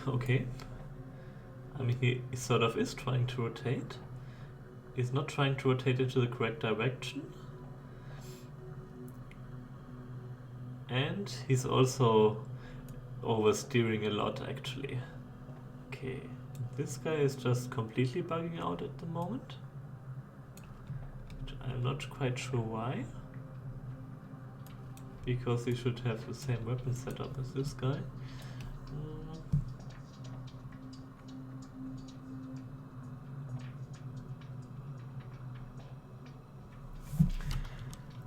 Okay. I mean, he sort of is trying to rotate. He's not trying to rotate into the correct direction. And he's also oversteering a lot, actually. Okay, this guy is just completely bugging out at the moment. I'm not quite sure why. Because he should have the same weapon setup as this guy.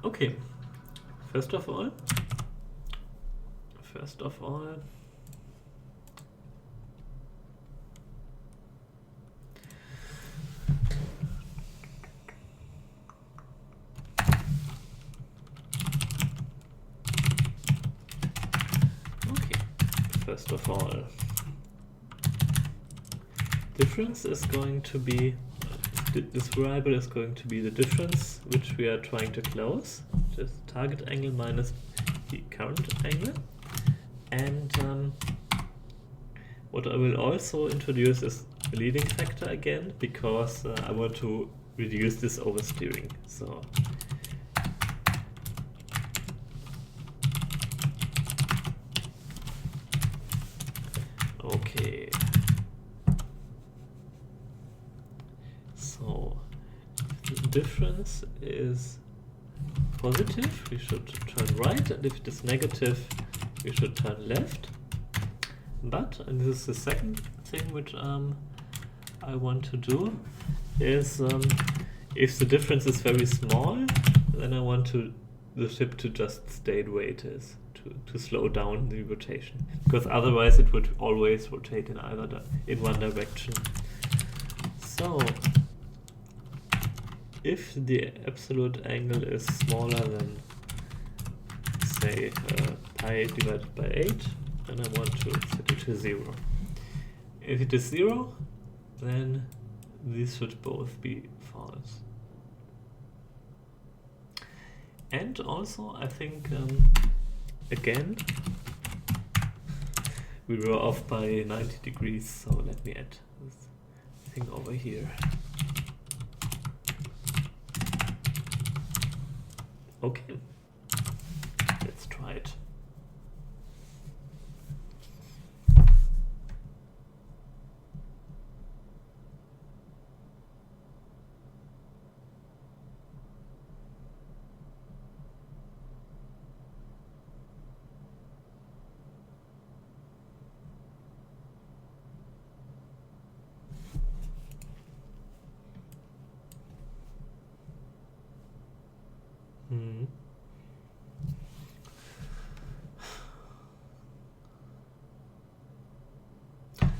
Okay, first of all, difference is going to be, this variable is going to be the difference which we are trying to close, just target angle minus the current angle. And what I will also introduce is a leading factor again, because I want to reduce this oversteering. So okay. So the difference is positive, we should turn right, and if it is negative, we should turn left. But, and this is the second thing which I want to do, is if the difference is very small, then I want the ship to just stay the way it is, to slow down the rotation, because otherwise it would always rotate in in one direction. So if the absolute angle is smaller than, say, pi divided by 8, then I want to set it to 0. If it is 0, then these should both be false. And also, I think, again, we were off by 90 degrees, so let me add this thing over here. Okay, let's try it.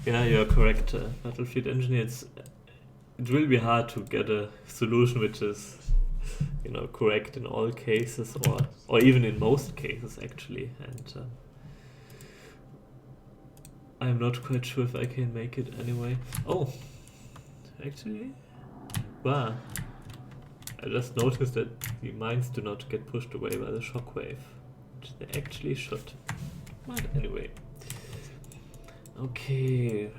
Yeah, you're correct, Battlefield Engineer. It will be hard to get a solution which is, correct in all cases, or even in most cases, actually. And I'm not quite sure if I can make it anyway. Oh, actually, wow. I just noticed that the mines do not get pushed away by the shockwave, which they actually should. But anyway. Okay.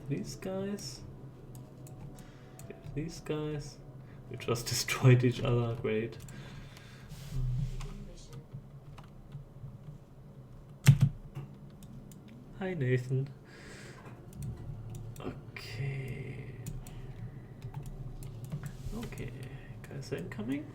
These guys. These guys. We just destroyed each other. Great. Hi, Nathan. Okay. Okay. Guys are incoming.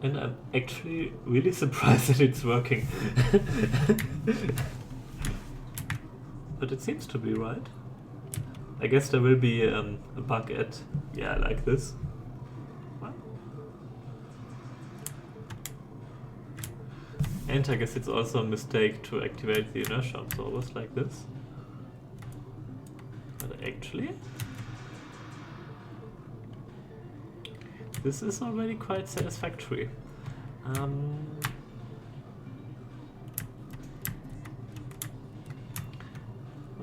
And I'm actually really surprised that it's working. But it seems to be right. I guess there will be a bug at, like this. What? And I guess it's also a mistake to activate the inertia absorbers like this. But actually, this is already quite satisfactory.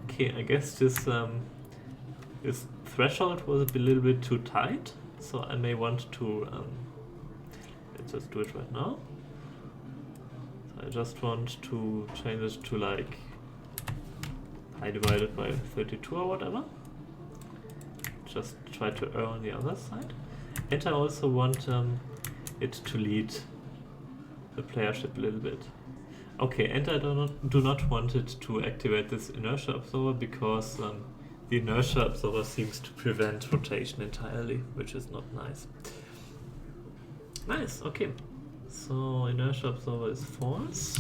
Okay, I guess this threshold was a little bit too tight, so I may want to let's just do it right now. So I just want to change it to like I divided by 32 or whatever. Just try to err on the other side. And I also want it to lead the playership a little bit. Okay, and I do not want it to activate this inertia absorber because the inertia absorber seems to prevent rotation entirely, which is not nice. Nice, okay. So inertia absorber is false.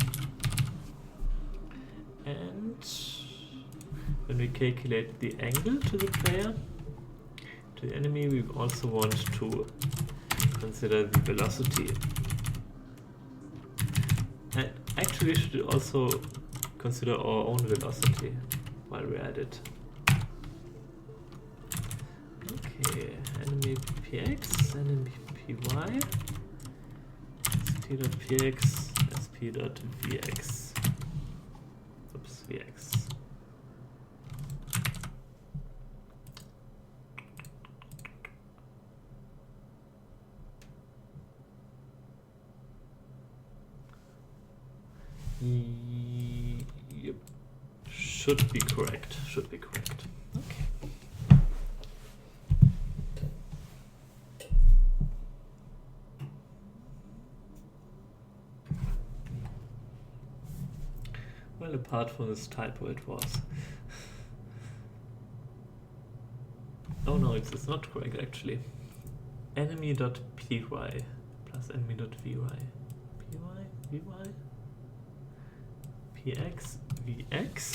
And when we calculate the angle to the player, to the enemy, we also want to consider the velocity. And actually we should also consider our own velocity while we're at it. Okay, enemy px, enemy py, sp.px, sp.vx. Oops, vx. Yep. Should be correct. Should be correct. Okay. Well, apart from this typo, it was. Oh no, it's not correct actually. Enemy.py plus enemy.vy. Py? Vy? Px, Vx,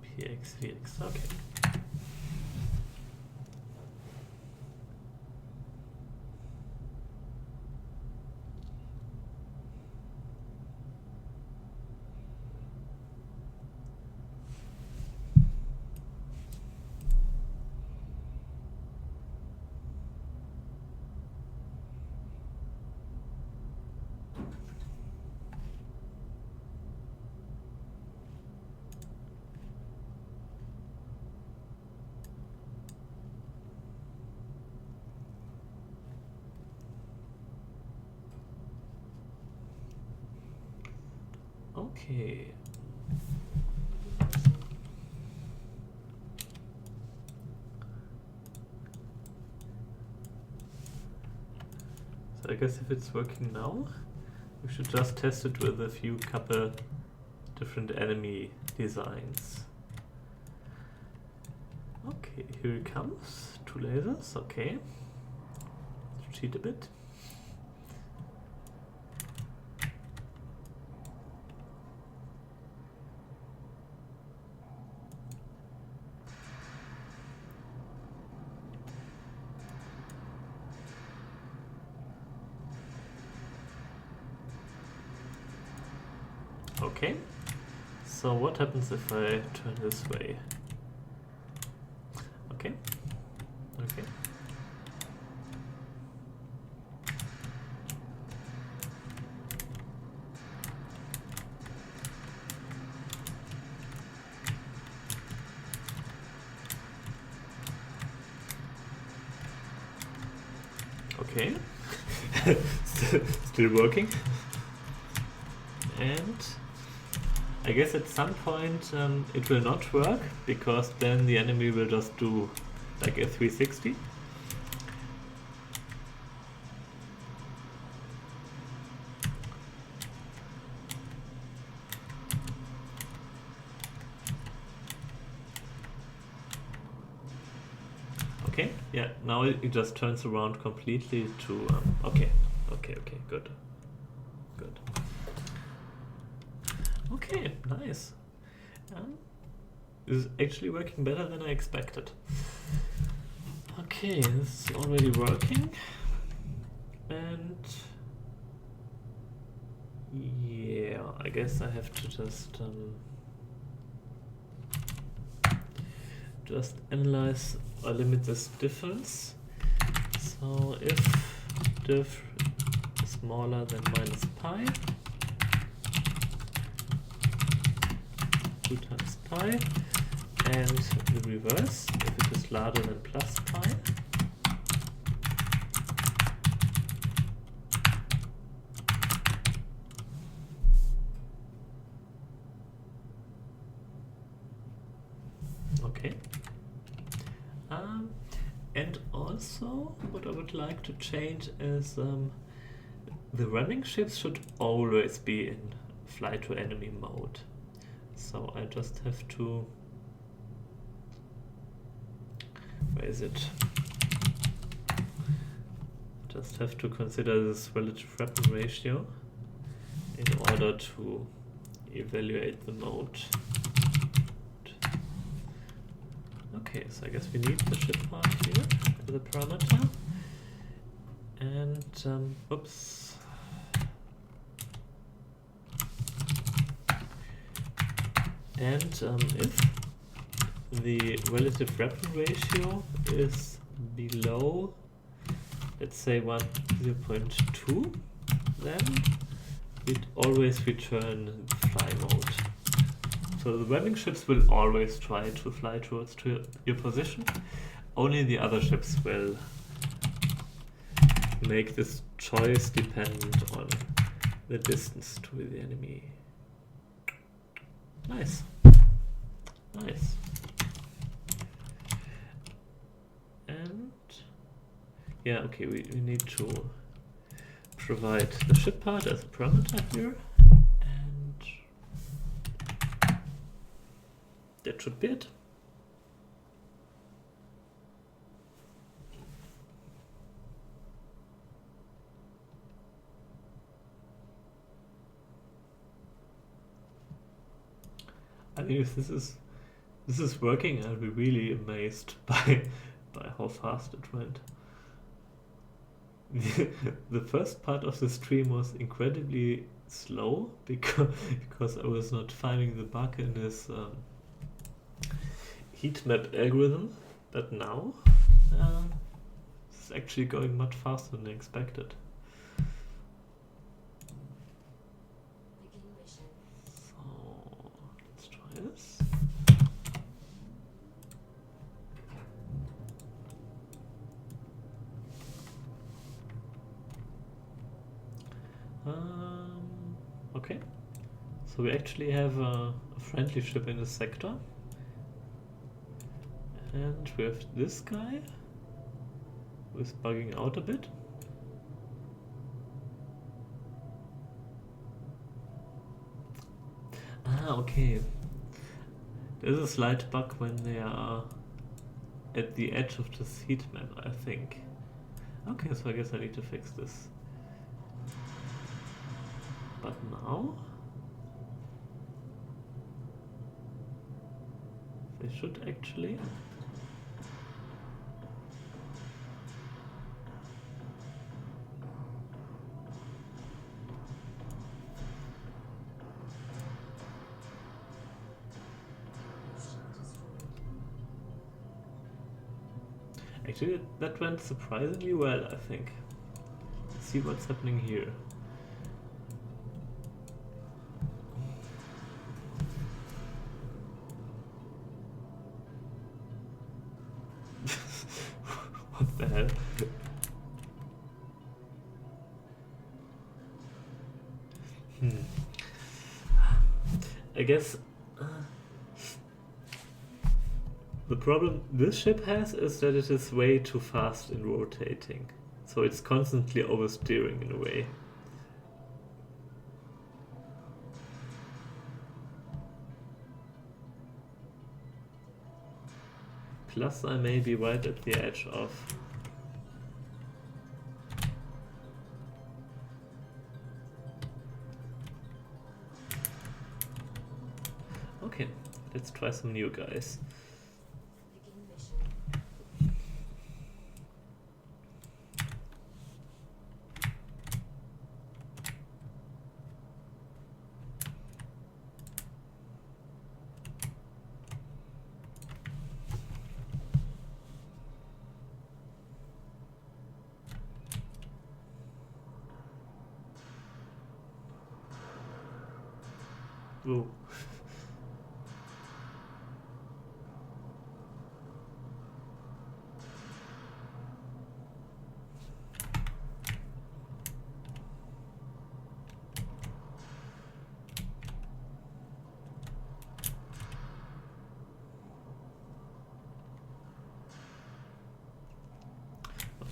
Px, Vx, okay. Okay. So I guess if it's working now, we should just test it with a few couple different enemy designs. Okay, here it comes. 2 lasers, okay. Let's cheat a bit. Okay, so what happens if I turn this way? Okay, okay. Okay, still working. And I guess at some point it will not work, because then the enemy will just do like a 360. Okay, yeah, now it just turns around completely to, okay, good. Good. Okay, nice. This is actually working better than I expected. Okay, this is already working. And Yeah, I guess I have to just analyze or limit this difference. So if diff is smaller than minus pi, 2 times pi, and the reverse, if it is larger than plus pi, okay. And also, what I would like to change is the running ships should always be in fly to enemy mode. So I just have to, where is it? Just have to consider this relative weapon ratio in order to evaluate the mode. Okay, so I guess we need the ship part here as a parameter. And, oops. And if the relative weapon ratio is below, let's say 0.2, then we'd always return fly mode. So the running ships will always try to fly towards your position. Only the other ships will make this choice dependent on the distance to the enemy. Nice. Nice. And yeah, okay, we need to provide the ship part as a parameter here. And that should be it. I mean, if this is working, I'll be really amazed by how fast it went. The first part of the stream was incredibly slow because I was not finding the bug in this heat map algorithm, but now it's actually going much faster than I expected. This. Okay, so we actually have a friendly ship in the sector, and we have this guy who is bugging out a bit. Okay. There's a slight bug when they are at the edge of this heat map, I think. Okay, so I guess I need to fix this. But now they should actually actually, that went surprisingly well, I think. Let's see what's happening here. What the hell? I guess the problem this ship has is that it is way too fast in rotating. So it's constantly oversteering in a way. Plus I may be right at the edge of... Okay, let's try some new guys. Whoa.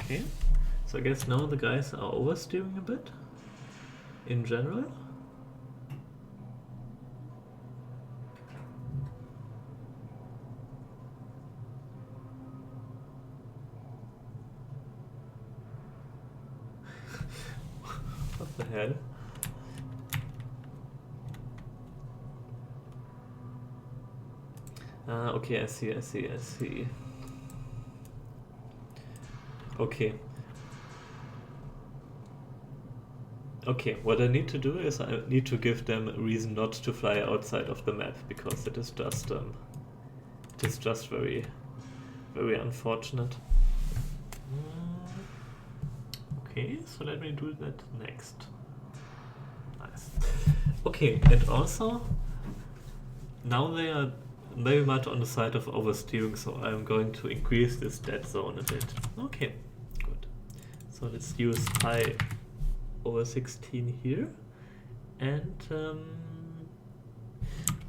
Okay, so I guess now the guys are oversteering a bit in general. What the hell? Okay, I see. Okay, what I need to do is I need to give them a reason not to fly outside of the map, because it is just very, very unfortunate. Okay, so let me do that next. Nice. Okay, and also, now they are very much on the side of oversteering, so I'm going to increase this dead zone a bit. Okay, good. So let's use pi over 16 here. And,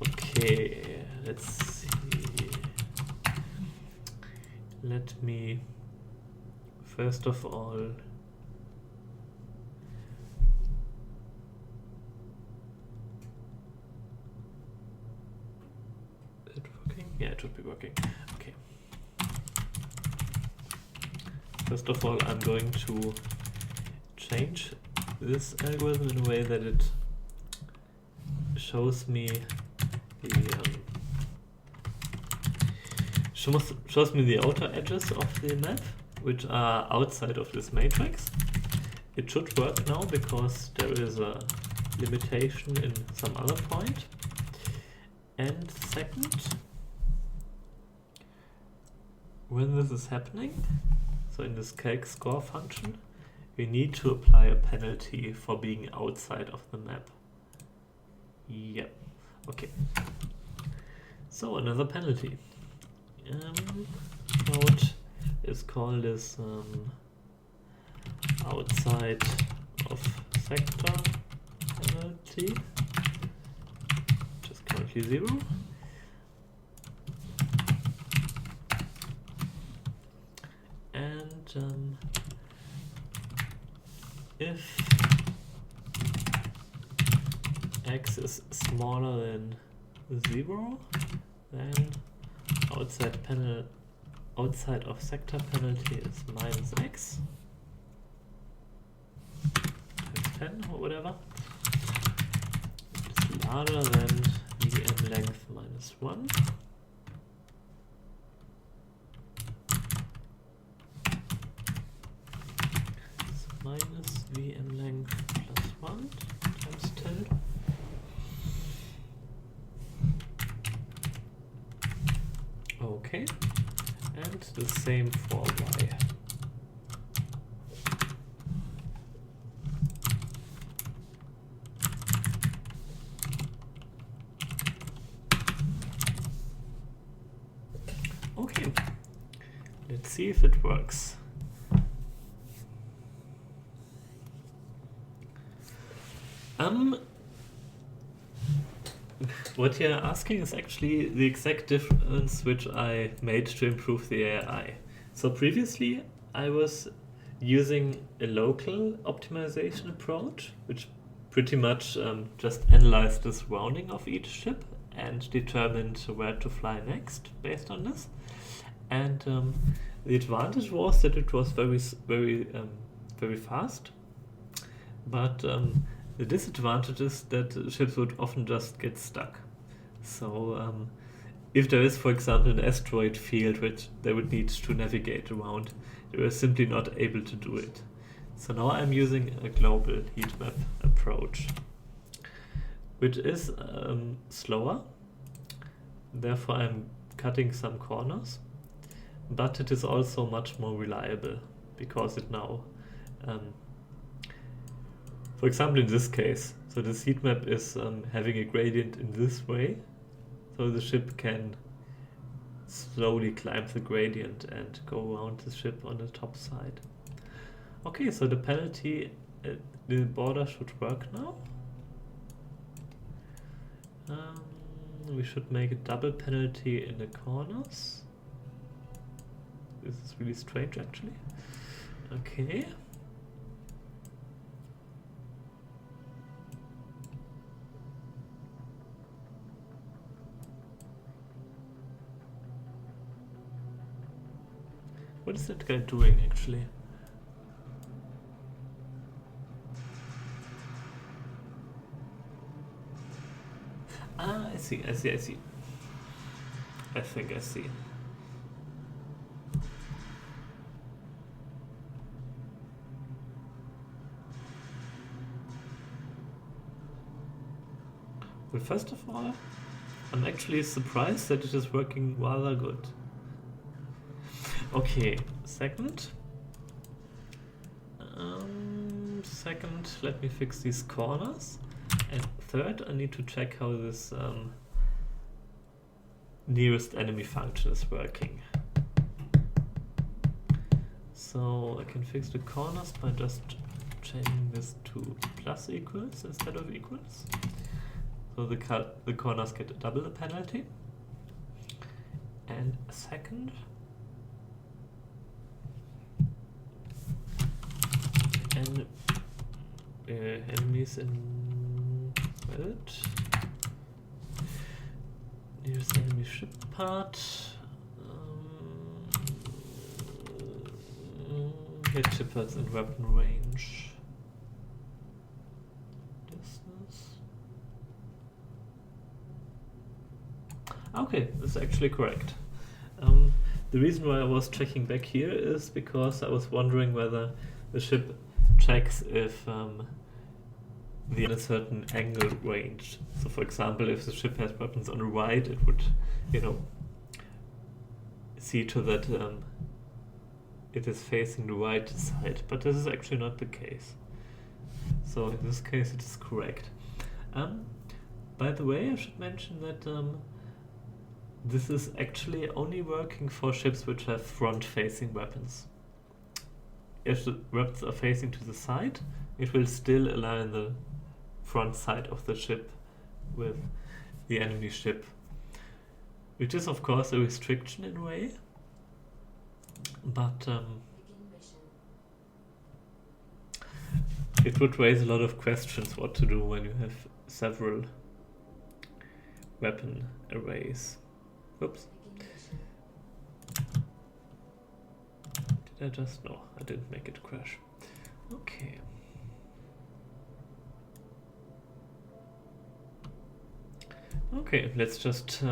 okay, let's see. Let me, first of all, yeah, it should be working. Okay. First of all, I'm going to change this algorithm in a way that it shows me the shows me the outer edges of the map, which are outside of this matrix. It should work now because there is a limitation in some other point. And second, when this is happening, so in this calc score function, we need to apply a penalty for being outside of the map. Yep. Okay. So another penalty. Node is called as outside of sector penalty, which is currently 0. And if x is smaller than 0, then outside of sector penalty is minus x times 10 or whatever. It's larger than VM length minus 1. Minus VM length plus 1 times 10. Okay, and the same for y. Okay, let's see if it works. What you're asking is actually the exact difference which I made to improve the AI. So previously I was using a local optimization approach, which pretty much just analyzed the surrounding of each ship and determined where to fly next based on this. And the advantage was that it was very fast, but the disadvantage is that ships would often just get stuck. So if there is, for example, an asteroid field which they would need to navigate around, they were simply not able to do it. So now I'm using a global heat map approach, which is slower. Therefore I'm cutting some corners, but it is also much more reliable because it now for example, in this case, so So this heat map is having a gradient in this way, so the ship can slowly climb the gradient and go around the ship on the top side. Okay, so the penalty, the border should work now. We should make a double penalty in the corners. This is really strange actually. Okay. What is that guy doing actually? Ah, I see. I think I see. Well, first of all, I'm actually surprised that it is working rather good. Okay, second, let me fix these corners. And third, I need to check how this nearest enemy function is working. So I can fix the corners by just changing this to plus equals instead of equals. So the corners get a double penalty. And second, and enemies in here's the enemy ship part. Hit shippers in weapon range. Distance. Okay, this is actually correct. The reason why I was checking back here is because I was wondering whether the ship checks if in a certain angle range. So for example, if the ship has weapons on the right, it would, see to that it is facing the right side. But this is actually not the case. So in this case, it is correct. By the way, I should mention that this is actually only working for ships which have front-facing weapons. If the weapons are facing to the side, it will still align the front side of the ship with the enemy ship, which is of course a restriction in a way, but it would raise a lot of questions what to do when you have several weapon arrays. Whoops. Did I just? No, I didn't make it crash. Okay. Okay, let's just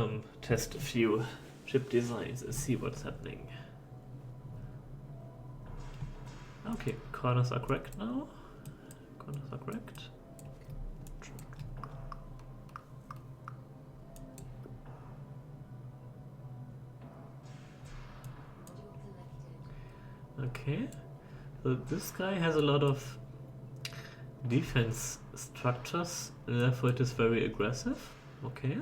test a few chip designs and see what's happening. Okay, corners are correct now. Corners are correct. Okay, so this guy has a lot of defense structures, therefore it is very aggressive. Okay.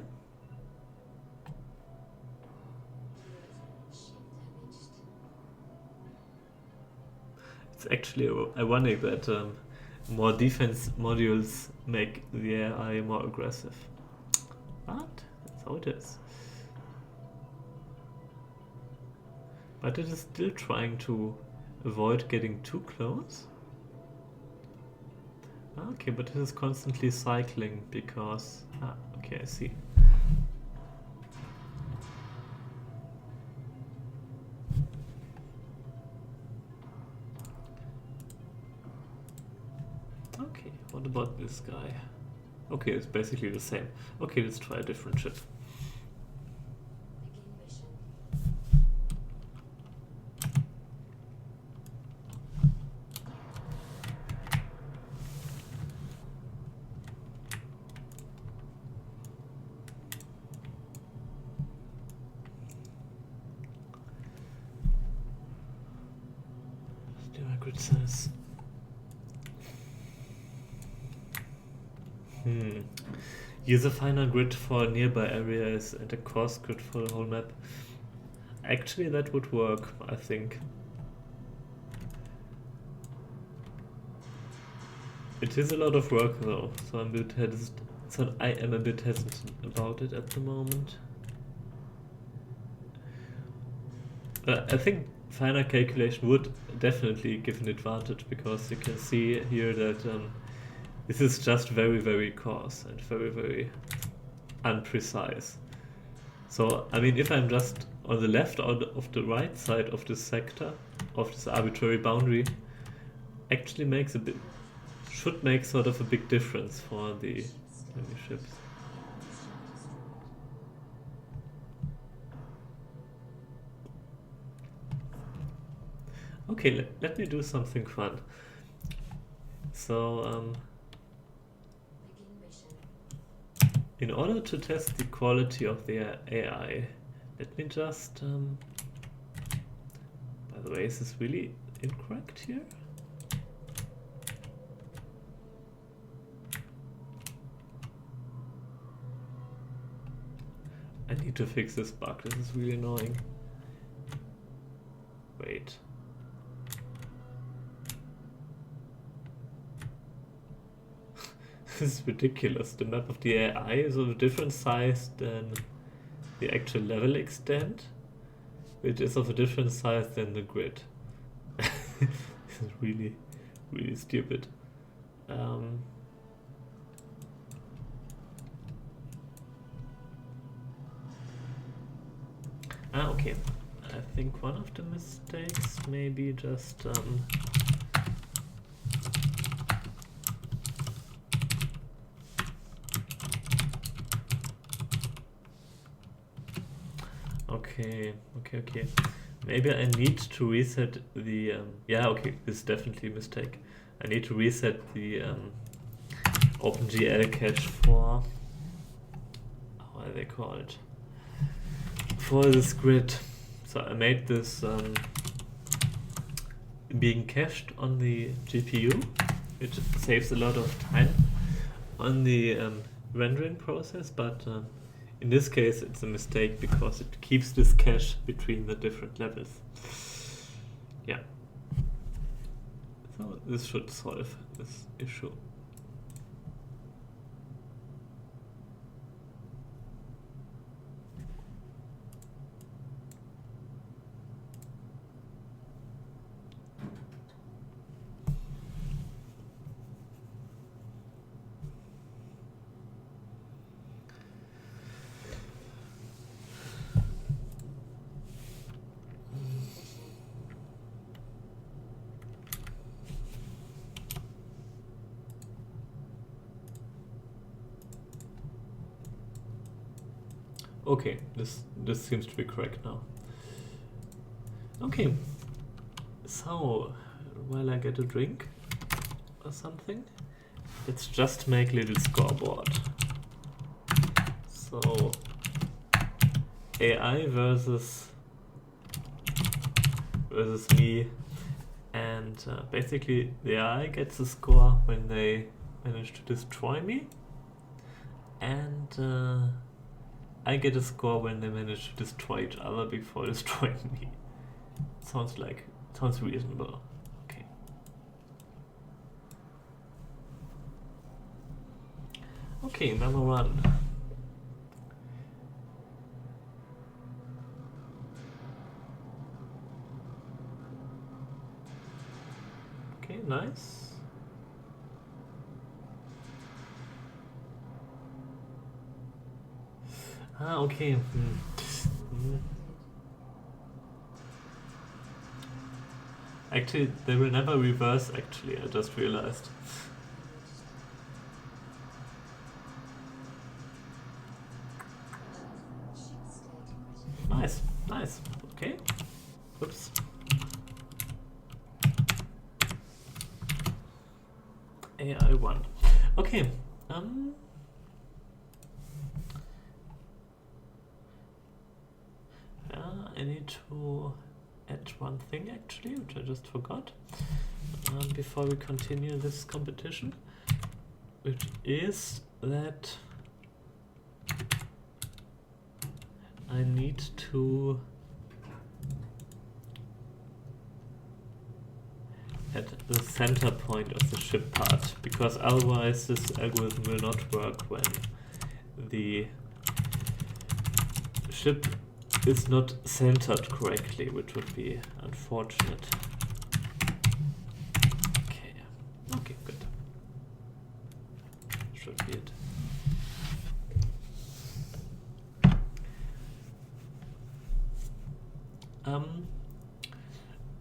It's actually ironic that more defense modules make the AI more aggressive. But that's how it is. But it is still trying to avoid getting too close. Okay, but it is constantly cycling because... okay, I see. Okay, what about this guy? Okay, it's basically the same. Okay, let's try a different chip. Grid size. Use a finer grid for nearby areas and a coarse grid for the whole map. Actually, that would work, I think. It is a lot of work though, so I'm a bit hesitant. So I am a bit hesitant about it at the moment. I think finer calculation would definitely give an advantage, because you can see here that this is just very, very coarse and very, very unprecise. So, I mean, if I'm just on the left or of the right side of this sector, of this arbitrary boundary, actually makes a bit, should make sort of a big difference for the enemy ships. Okay, let me do something fun. So, in order to test the quality of the AI, let me just, by the way, is this really incorrect here? I need to fix this bug, this is really annoying. Wait. This is ridiculous. The map of the AI is of a different size than the actual level extent, which is of a different size than the grid. This is really, really stupid. Okay. I think one of the mistakes may be just okay. Maybe I need to reset the yeah, okay, this is definitely a mistake. I need to reset the OpenGL cache for, how are they called? For this grid. So I made this being cached on the GPU, which saves a lot of time on the rendering process, but in this case it's a mistake because it keeps this cache between the different levels. Yeah. So this should solve this issue. Okay, this seems to be correct now. Okay, so while I get a drink or something, let's just make a little scoreboard. So AI versus me, and basically the AI gets a score when they manage to destroy me, and I get a score when they manage to destroy each other before destroying me. Sounds reasonable. Okay. Okay, number one. Okay, nice. Okay. Actually, they will never reverse, actually, I just realized. Nice. Okay. Oops. AI1. Okay. I need to add one thing actually, which I just forgot, before we continue this competition, which is that I need to at the center point of the ship part, because otherwise this algorithm will not work when the ship is not centered correctly, which would be unfortunate. Okay, good. Should be it.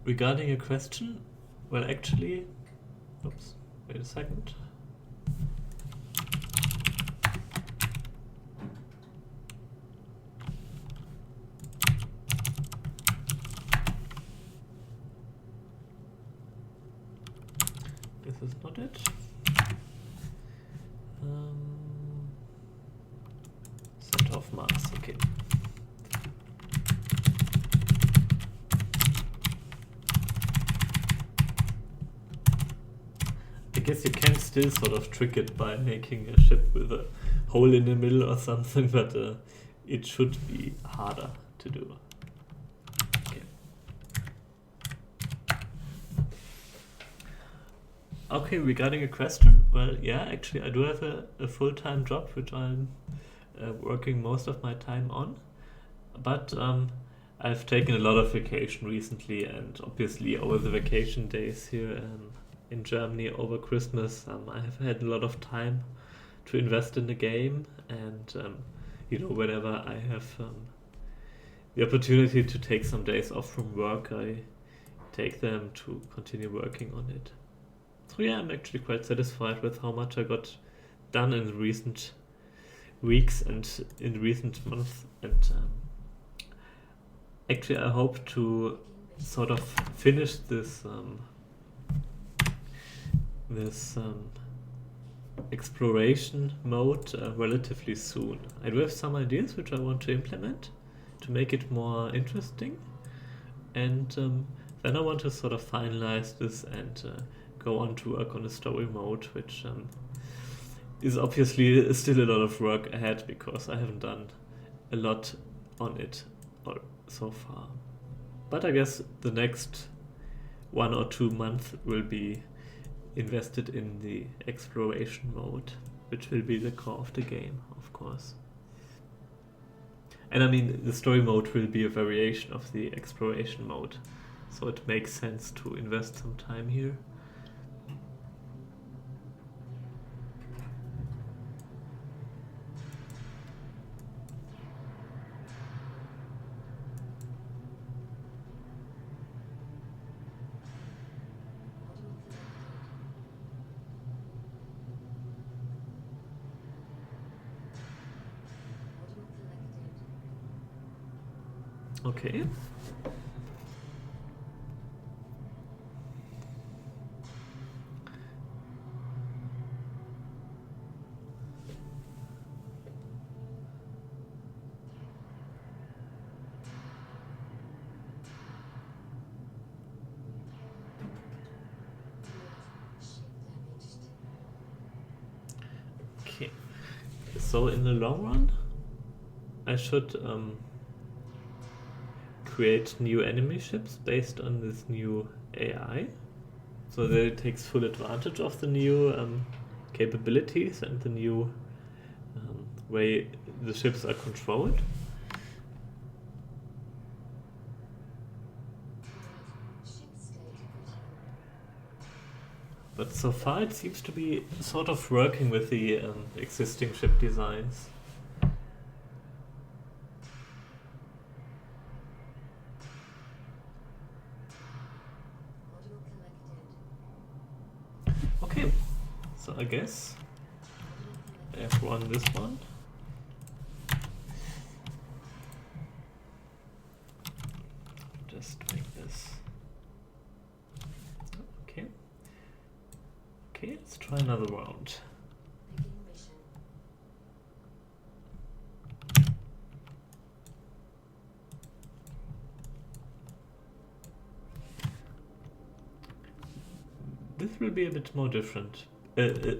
Regarding a question, well, actually, oops, wait a second. This is not it. Center of mass, okay. I guess you can still sort of trick it by making a ship with a hole in the middle or something, but it should be harder to do. Okay. Okay, regarding a question, well, yeah, actually I do have a full-time job, which I'm working most of my time on, but I've taken a lot of vacation recently, and obviously over the vacation days here in Germany over Christmas, I have had a lot of time to invest in the game, and you know, whenever I have the opportunity to take some days off from work, I take them to continue working on it. So yeah, I'm actually quite satisfied with how much I got done in the recent weeks and in recent months, and actually I hope to sort of finish this exploration mode relatively soon. I do have some ideas which I want to implement to make it more interesting, and then I want to sort of finalize this and go on to work on the story mode, which is obviously still a lot of work ahead because I haven't done a lot on it so far. But I guess the next 1 or 2 months will be invested in the exploration mode, which will be the core of the game, of course. And I mean, the story mode will be a variation of the exploration mode, so it makes sense to invest some time here. Okay. Okay. So in the long run, I should create new enemy ships based on this new AI, so that it takes full advantage of the new capabilities and the new way the ships are controlled. But so far it seems to be sort of working with the existing ship designs. Okay, so I guess I have run this one. Just make this. Okay. Okay, let's try another round. This will be a bit more different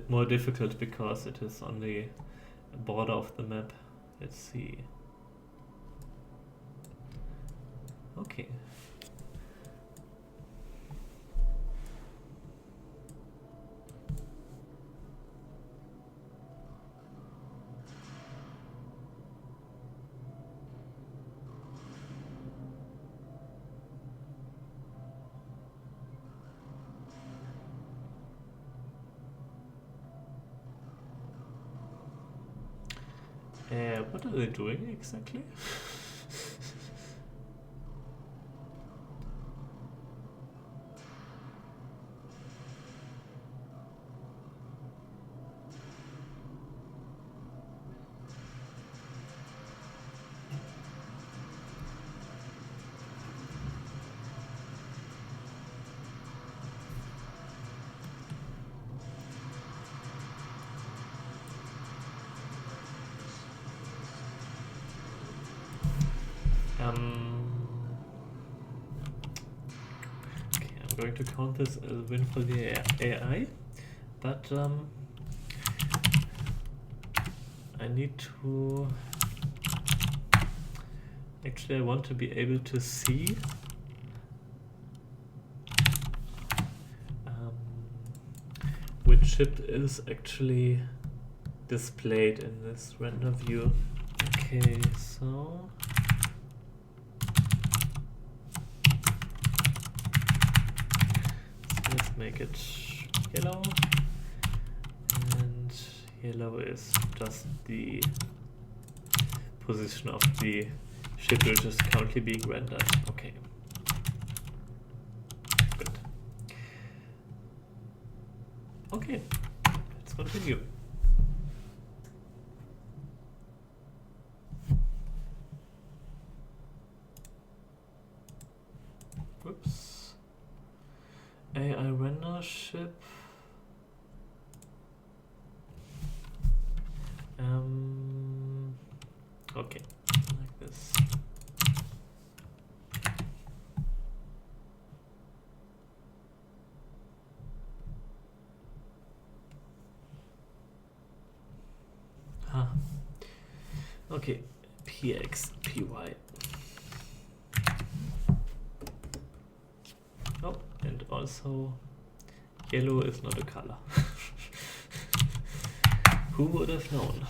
more difficult because it is on the border of the map. Let's see. Okay. What are they doing exactly? Okay, I'm going to count this as a win for the AI, but I need to... Actually, I want to be able to see which chip is actually displayed in this render view. Okay, so... let's make it yellow, and yellow is just the position of the chip which is currently being rendered. Okay, good. Okay, let's continue. Whoops. AI render chip. Okay, like this. Huh. Okay, PX, PY. Oh, and also yellow is not a color. Who would have known?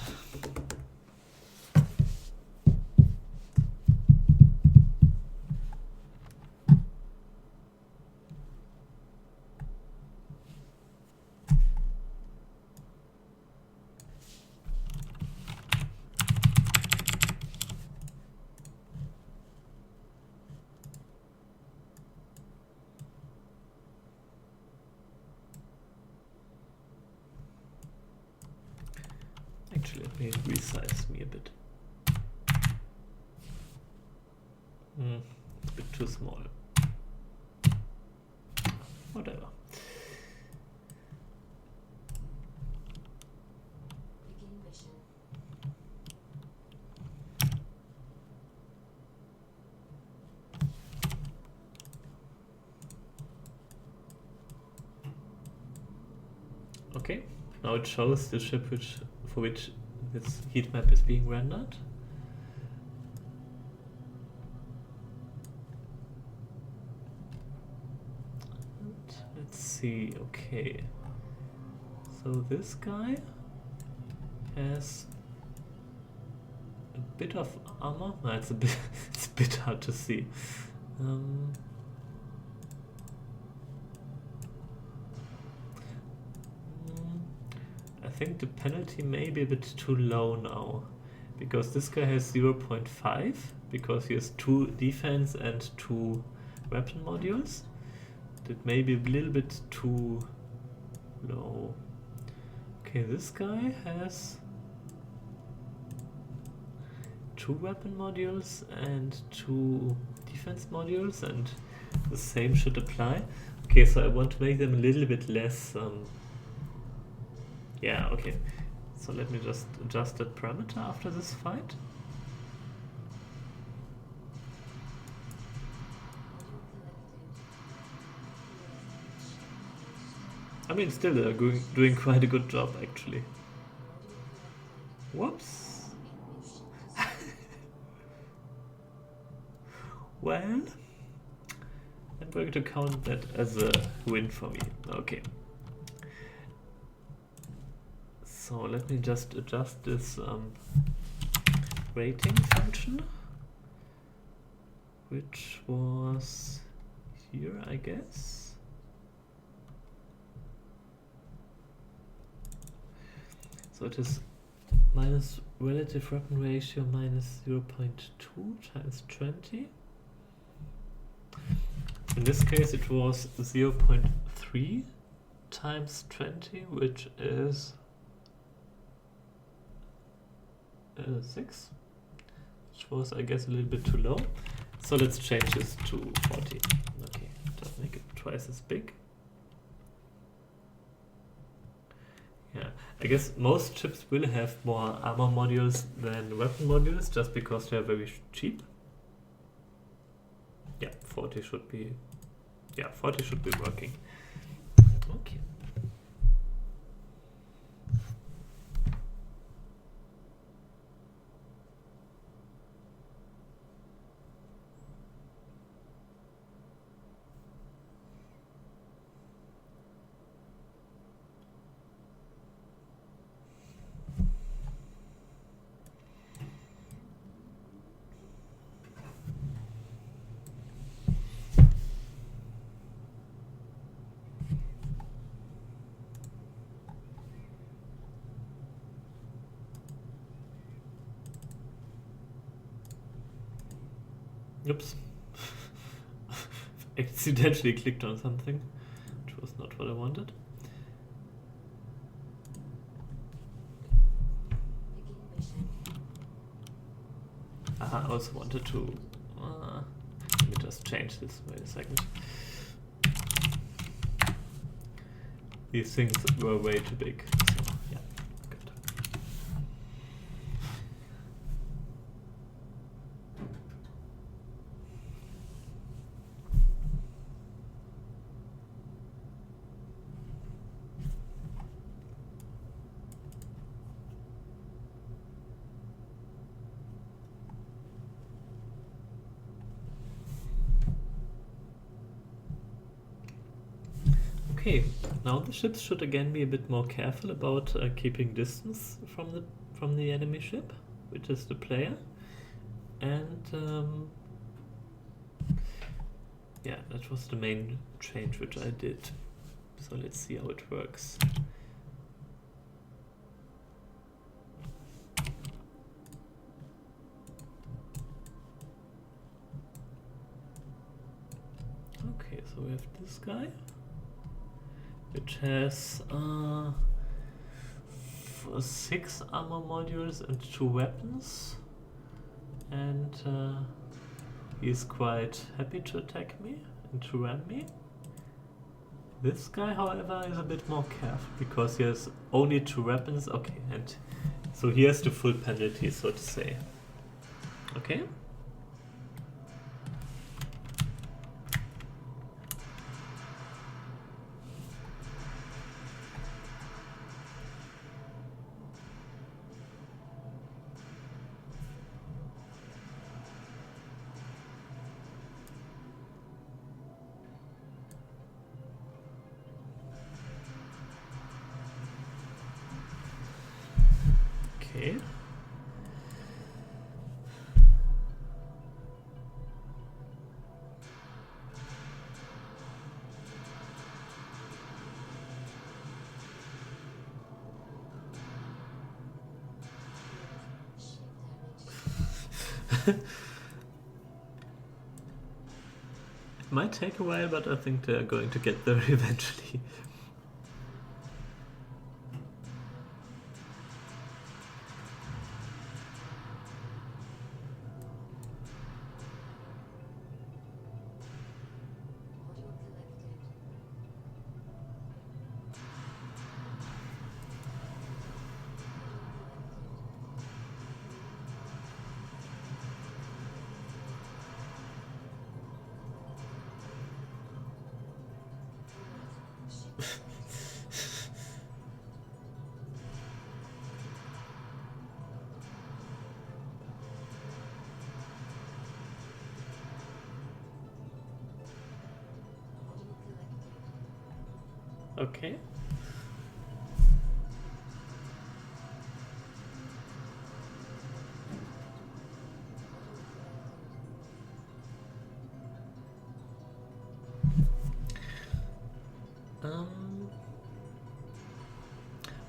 Actually, let me resize me a bit. It's a bit too small. Whatever. Okay, now it shows the chip for which this heat map is being rendered. And let's see, okay. So this guy has a bit of armor. No, it's a bit it's a bit hard to see. I think the penalty may be a bit too low now, because this guy has 0.5 because he has 2 defense and 2 weapon modules. That may be a little bit too low. Okay, this guy has 2 weapon modules and 2 defense modules, and the same should apply. Okay, so I want to make them a little bit less yeah, okay. So let me just adjust that parameter after this fight. I mean, still they're doing quite a good job, actually. Whoops. Well, I'm going to count that as a win for me. Okay. So let me just adjust this rating function, which was here, I guess. So it is minus relative weapon ratio minus 0.2 times 20. In this case it was 0.3 times 20, which is 6, which was, I guess, a little bit too low. So let's change this to 40. Okay, just make it twice as big. Yeah, I guess most chips will have more armor modules than weapon modules, just because they are very cheap. Yeah, 40 should be. Yeah, 40 should be working. Okay. Oops. Accidentally clicked on something, which was not what I wanted. I also wanted to... let me just change this. Wait a second. These things were way too big. So, yeah, good. Okay, now the ships should again be a bit more careful about keeping distance from the enemy ship, which is the player, and yeah, that was the main change which I did. So let's see how it works. Okay, so we have this guy, which has 6 armor modules and 2 weapons, and he's quite happy to attack me and to ram me. This guy, however, is a bit more careful because he has only 2 weapons. Okay, and so he has the full penalty, so to say. Okay. Okay. It might take a while, but I think they're going to get there eventually. Okay.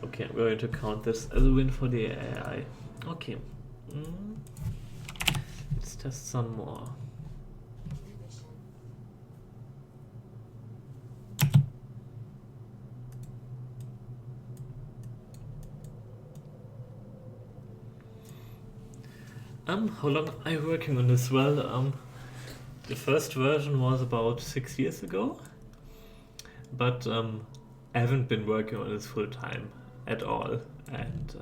Okay, I'm going to count this as a win for the AI. Okay. Let's test some more. How long are you working on this? Well, the first version was about 6 years ago, but I haven't been working on this full time at all, and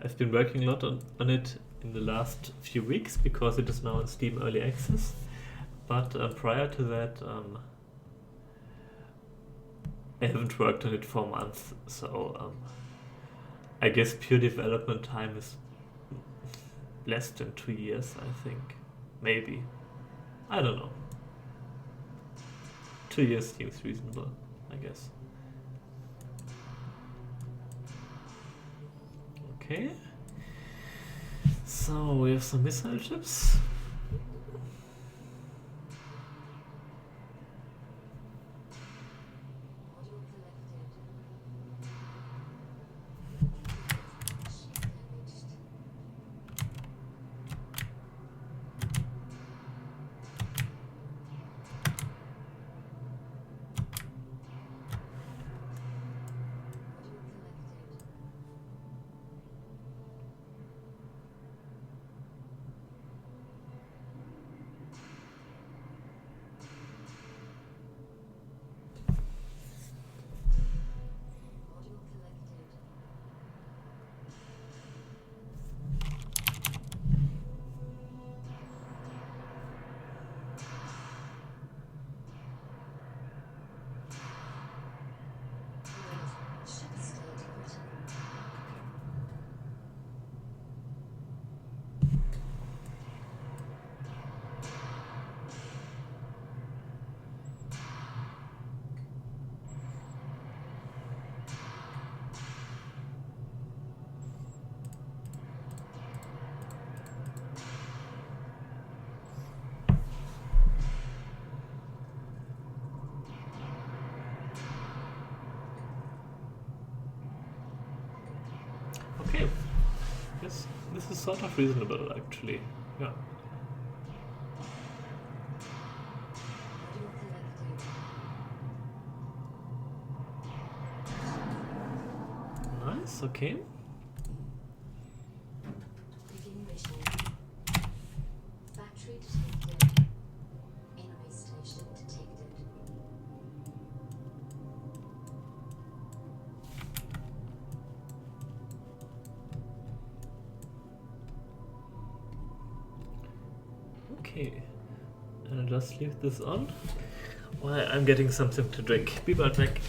I've been working a lot on it in the last few weeks because it is now in Steam Early Access. But prior to that, I haven't worked on it for months, so I guess pure development time is less than 2 years, I think. Maybe. I don't know. 2 years seems reasonable, I guess. Okay. So we have some missile chips. Okay. Yes, this is sort of reasonable, actually. Yeah. Nice, okay. Factory detected. Enemy station detected. Okay. And I'll just leave this on while I'm getting something to drink. Be right back.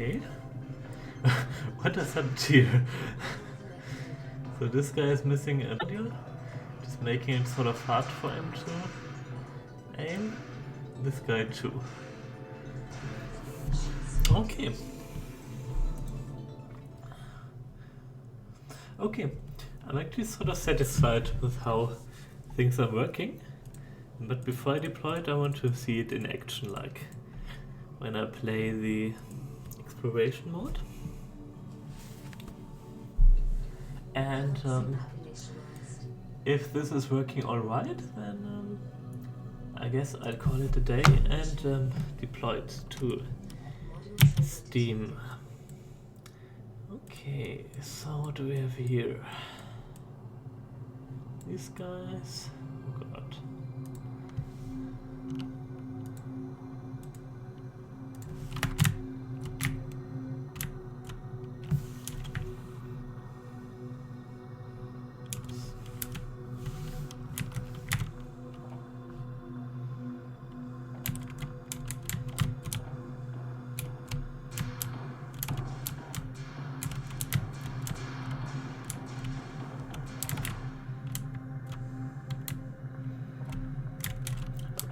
Okay. What does that do? So this guy is missing a module, just making it sort of hard for him to aim. This guy too. Okay. Okay, I'm actually sort of satisfied with how things are working. But before I deploy it, I want to see it in action, like when I play the exploration mode. And if this is working alright, then I guess I'll call it a day and deploy it to Steam. Okay, so what do we have here? These guys. Oh god.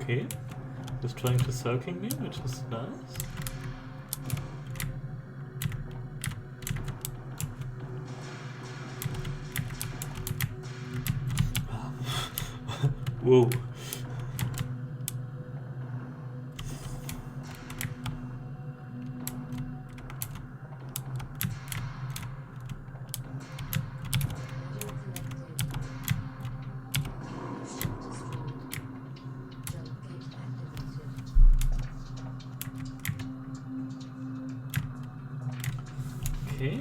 Okay, just trying to circle me, which is nice. Whoa. Okay,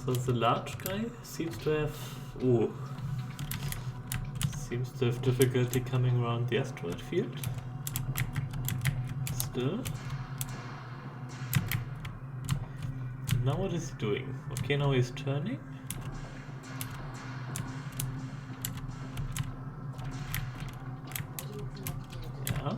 so the large guy seems to have difficulty coming around the asteroid field. Still. Now what is he doing? Okay, now he's turning. Yeah.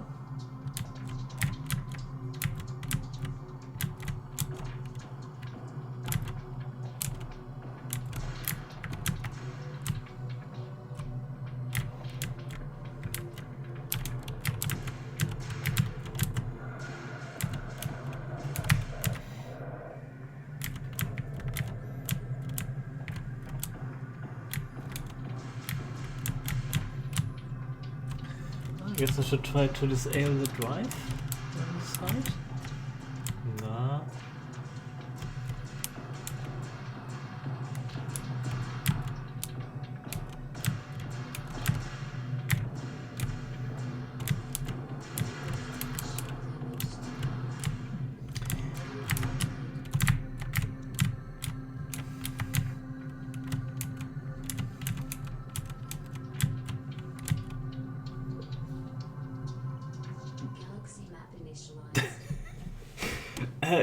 I guess I should try to disable the drive on this side. Nah.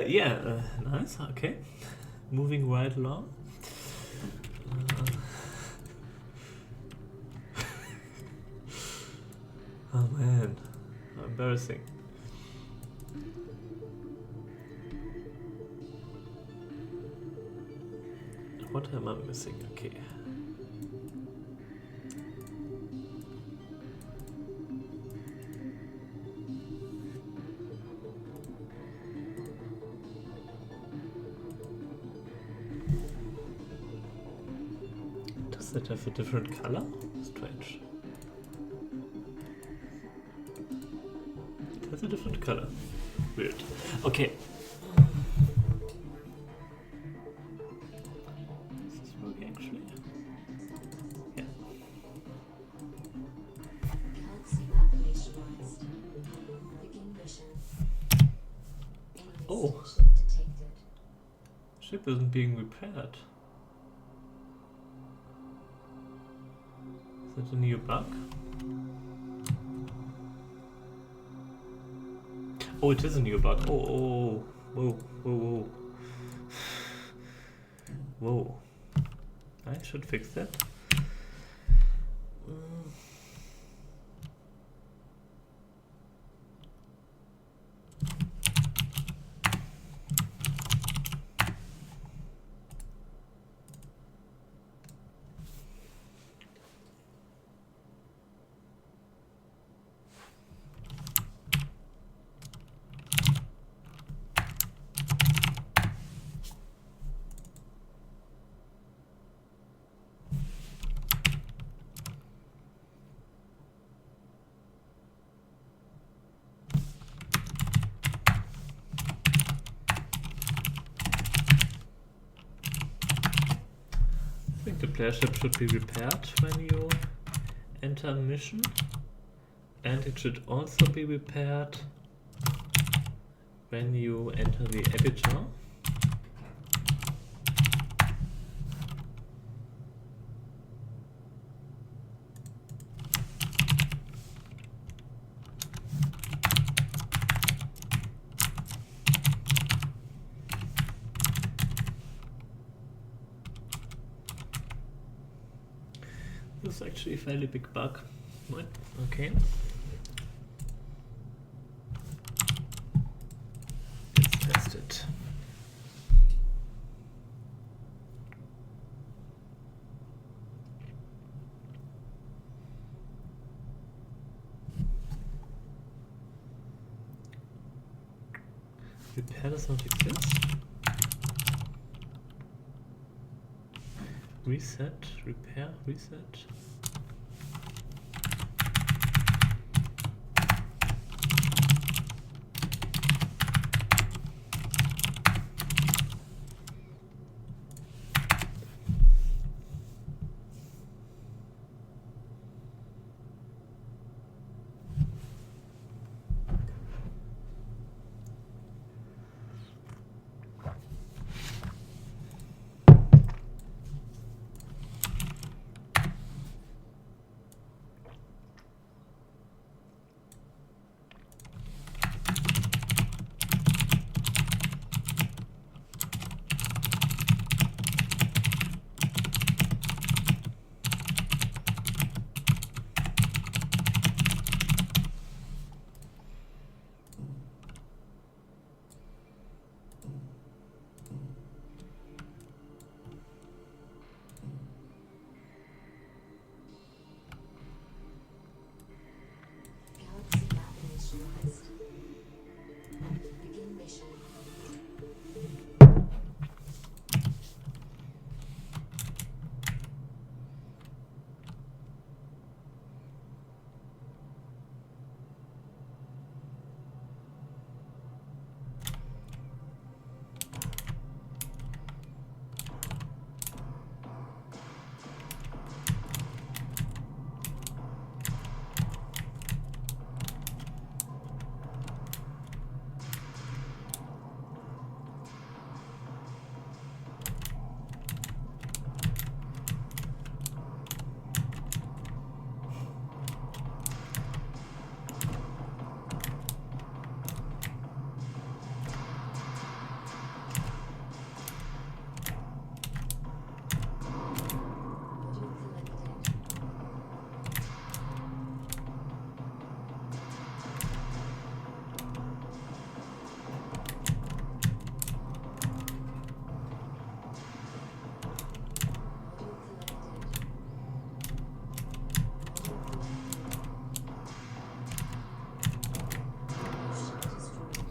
Yeah, nice, okay. Moving right along. Oh man, embarrassing. What am I missing? Okay. Does it have a different color? Strange. It has a different color. Weird. Okay. Is this working actually? Yeah. Oh. Ship isn't being repaired. Is that a new bug? Oh, it is a new bug. Oh, whoa, whoa, whoa. Whoa. I should fix that. think the player ship should be repaired when you enter a mission, and it should also be repaired when you enter the editor. This is actually a fairly big bug. What? Okay. Let's test it. Repair does not exist. Reset, repair, reset. Galaxy map initialized. Begin mission.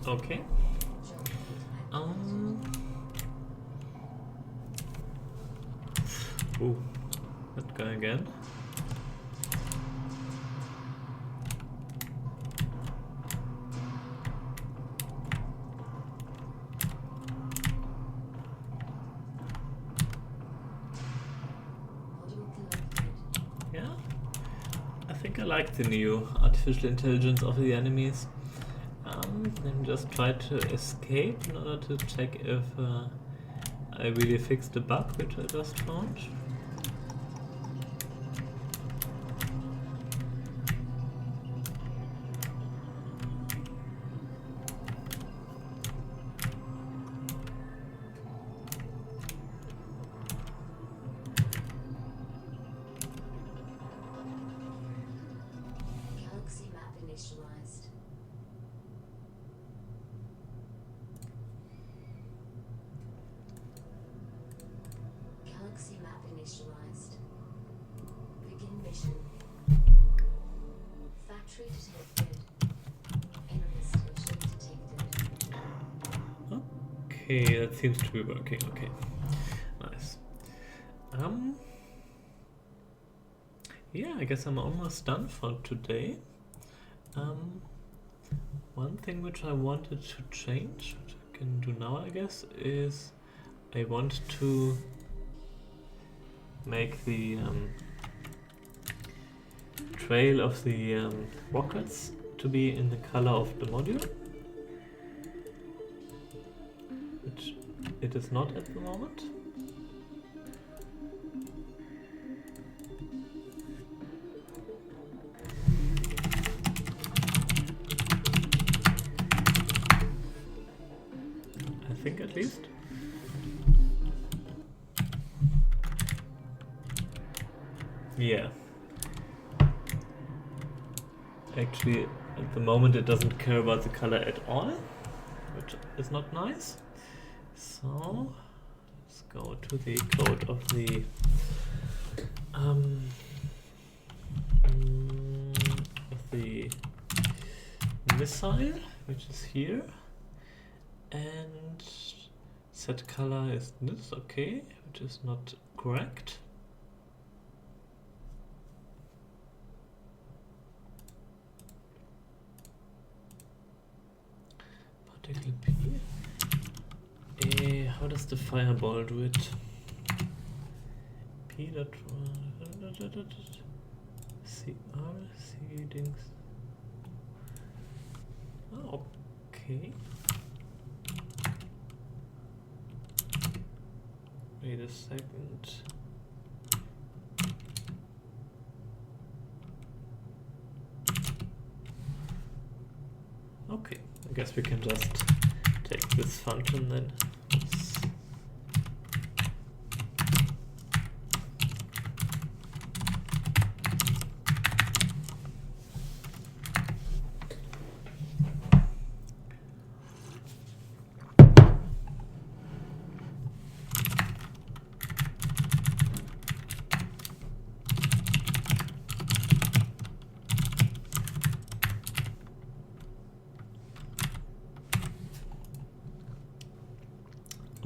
Okay. Oh, that guy again. Yeah, I think I like the new artificial intelligence of the enemies. Let me just try to escape in order to check if I really fixed the bug which I just found. Galaxy map initialized. Galaxy map initialized. Begin mission. Factory detected. Enemy station detected. Okay, that seems to be working. Okay, nice. Yeah, I guess I'm almost done for today. One thing which I wanted to change, which I can do now, I guess, is I want to make the trail of the rockets to be in the color of the module, which it is not at the moment. I think at least. Yeah. Actually, at the moment it doesn't care about the color at all, which is not nice. So, let's go to the code of the missile, which is here, and set color is this, okay, which is not correct. Particle P. How does the fireball do it? P dot CR seedings. Oh, okay. Wait a second. Okay, I guess we can just take this function then. Oops.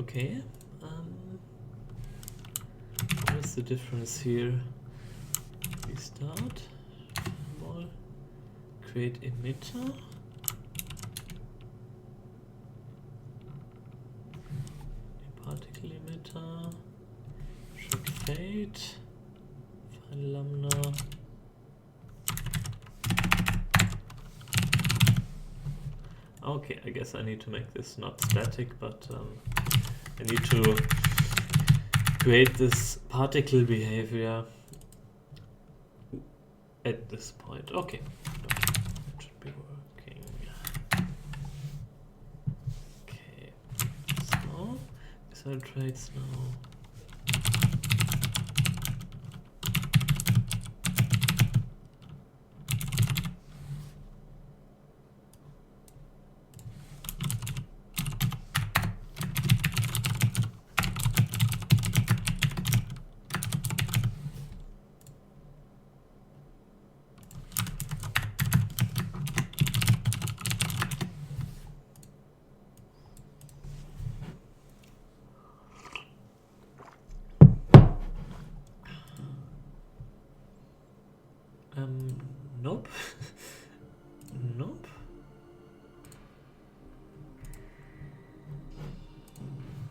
Okay, what is the difference here? We start, create emitter, particle emitter, should fade, find lambda. Okay, I guess I need to make this not static, but I need to create this particle behavior at this point. Okay, that should be working. Okay, so missile traits now. Nope. Nope.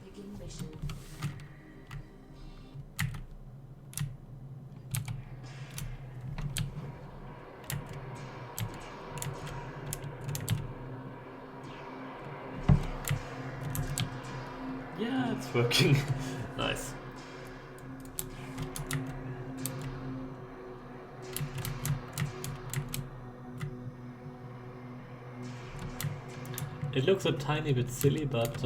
Begin mission. Yeah, it's working. Nice. It looks a tiny bit silly, but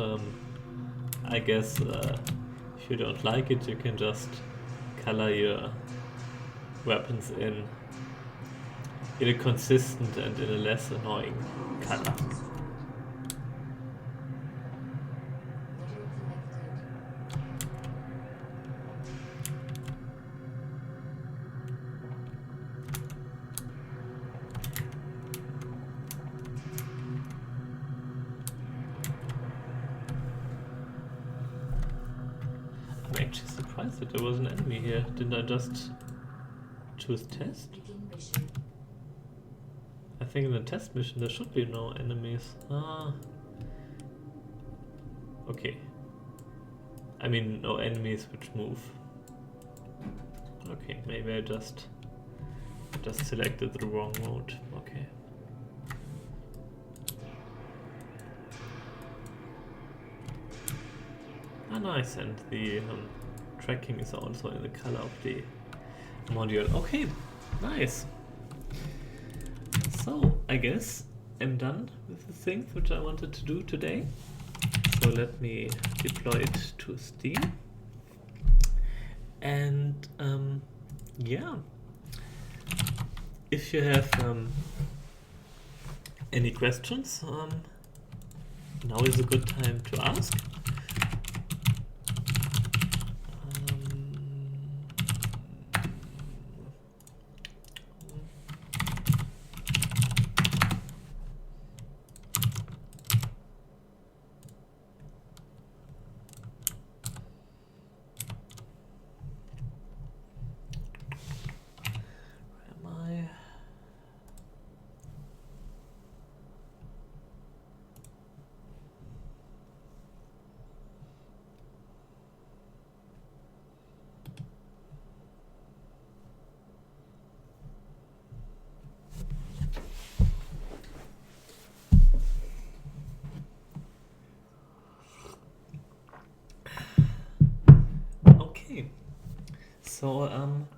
I guess if you don't like it, you can just color your weapons in a consistent and in a less annoying color. Module connected. I'm actually surprised that there was an enemy here. Didn't I just choose test? Begin mission. I think in the test mission there should be no enemies. Ah. Okay. I mean, no enemies which move. Okay, maybe I just selected the wrong mode. Okay. Ah, nice, and the tracking is also in the color of the module. Okay, nice. So I guess I'm done with the things which I wanted to do today. So let me deploy it to Steam. And yeah, if you have any questions, now is a good time to ask. Okay, so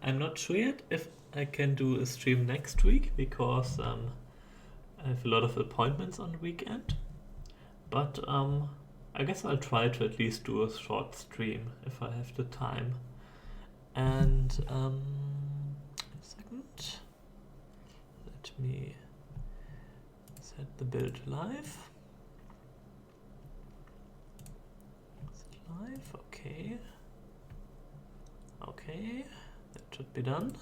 I'm not sure yet if I can do a stream next week because I have a lot of appointments on the weekend. But I guess I'll try to at least do a short stream if I have the time. And a second, let me set the build live. Live, okay. Okay, that should be done.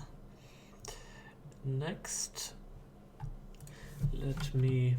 Next, let me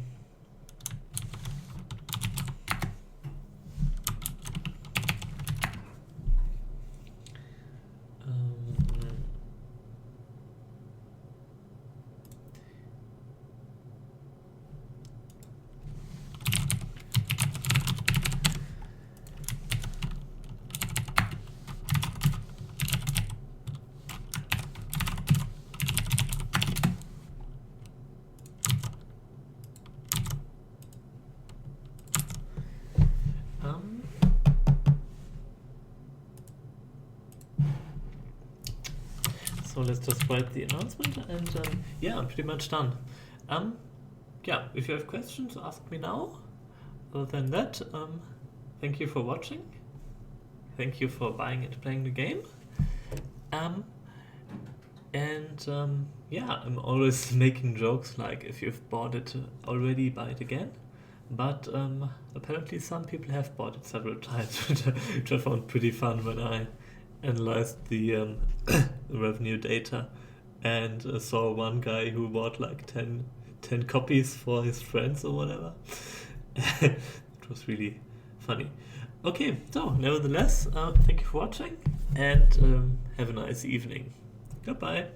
so let's just write the announcement, and yeah, I'm pretty much done. Yeah, if you have questions, ask me now. Other than that, thank you for watching. Thank you for buying and playing the game. Yeah, I'm always making jokes like if you've bought it already, buy it again. But apparently some people have bought it several times, which I found pretty fun when I analyzed the revenue data and saw one guy who bought like 10 copies for his friends or whatever. It was really funny. Okay, so nevertheless, thank you for watching and have a nice evening. Goodbye.